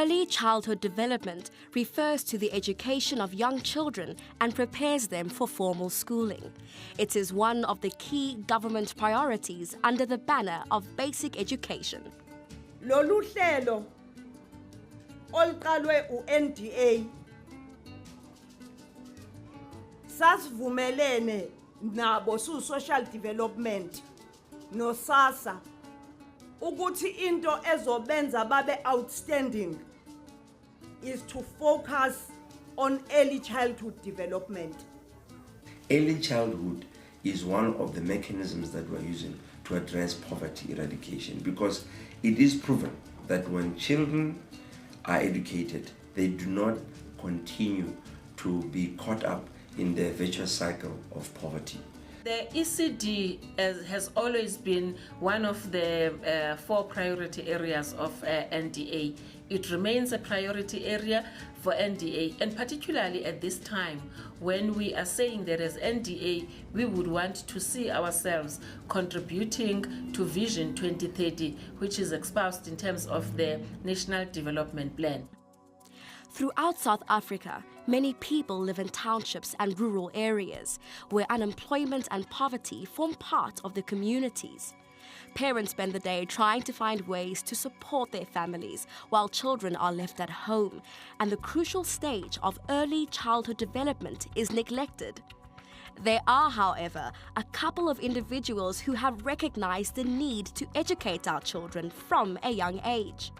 Early childhood development refers to the education of young children and prepares them for formal schooling. It is one of the key government priorities under the banner of basic education. Lolu hlelo oluqalwe u-NDA sasivumelene nabo social development no SASSA ukuthi into ezobenza babe outstanding is to focus on early childhood development. Early childhood is one of the mechanisms that we're using to address poverty eradication, because it is proven that when children are educated, they do not continue to be caught up in the vicious cycle of poverty. The ECD has always been one of the 4 priority areas of NDA. It remains a priority area for NDA, and particularly at this time when we are saying that as NDA we would want to see ourselves contributing to Vision 2030, which is espoused in terms of the National Development Plan. Throughout South Africa, many people live in townships and rural areas where unemployment and poverty form part of the communities. Parents spend the day trying to find ways to support their families while children are left at home, and the crucial stage of early childhood development is neglected. There are, however, a couple of individuals who have recognized the need to educate our children from a young age.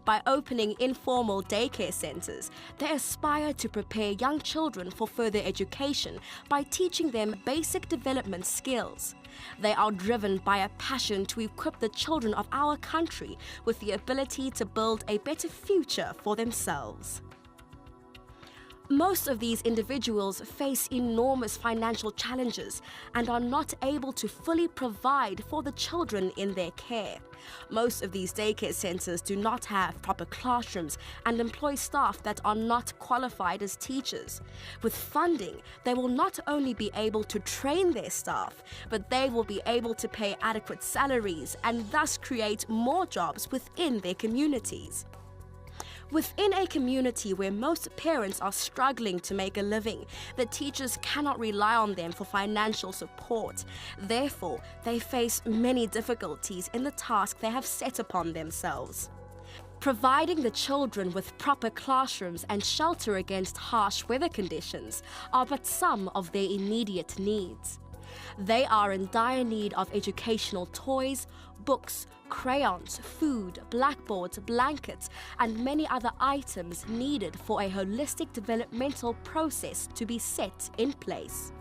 By opening informal daycare centers, they aspire to prepare young children for further education by teaching them basic development skills. They are driven by a passion to equip the children of our country with the ability to build a better future for themselves. Most of these individuals face enormous financial challenges and are not able to fully provide for the children in their care. Most of these daycare centers do not have proper classrooms and employ staff that are not qualified as teachers. With funding, they will not only be able to train their staff, but they will be able to pay adequate salaries and thus create more jobs within their communities. Within a community where most parents are struggling to make a living, the teachers cannot rely on them for financial support. Therefore, they face many difficulties in the task they have set upon themselves. Providing the children with proper classrooms and shelter against harsh weather conditions are but some of their immediate needs. They are in dire need of educational toys, books, crayons, food, blackboards, blankets, and many other items needed for a holistic developmental process to be set in place.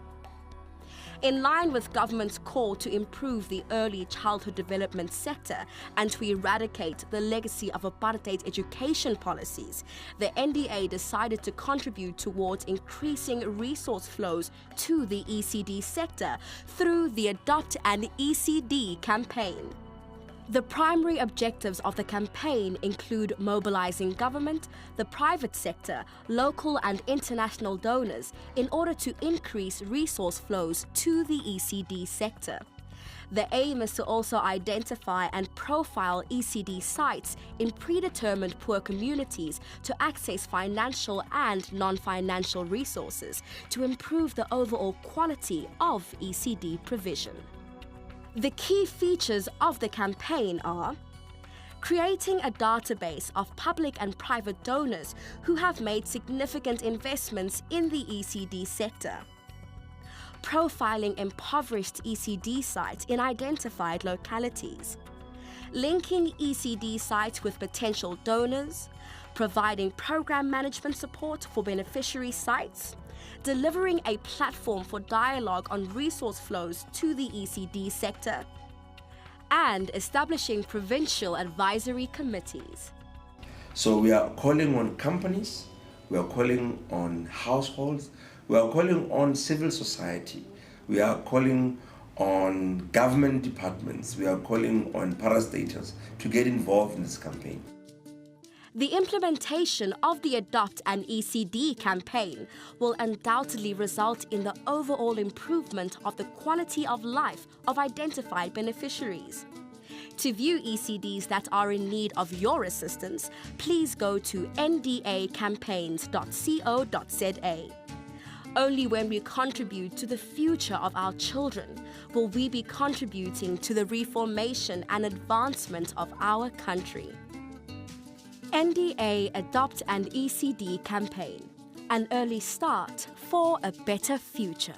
In line with government's call to improve the early childhood development sector and to eradicate the legacy of apartheid education policies, the NDA decided to contribute towards increasing resource flows to the ECD sector through the Adopt an ECD campaign. The primary objectives of the campaign include mobilizing government, the private sector, local and international donors in order to increase resource flows to the ECD sector. The aim is to also identify and profile ECD sites in predetermined poor communities to access financial and non-financial resources to improve the overall quality of ECD provision. The key features of the campaign are creating a database of public and private donors who have made significant investments in the ECD sector, profiling impoverished ECD sites in identified localities, linking ECD sites with potential donors, providing program management support for beneficiary sites, delivering a platform for dialogue on resource flows to the ECD sector, and establishing provincial advisory committees. So we are calling on companies, we are calling on households, we are calling on civil society, we are calling on government departments, we are calling on parastatals to get involved in this campaign. The implementation of the Adopt an ECD campaign will undoubtedly result in the overall improvement of the quality of life of identified beneficiaries. To view ECDs that are in need of your assistance, please go to ndacampaigns.co.za. Only when we contribute to the future of our children will we be contributing to the reformation and advancement of our country. NDA Adopt an ECD campaign, an early start for a better future.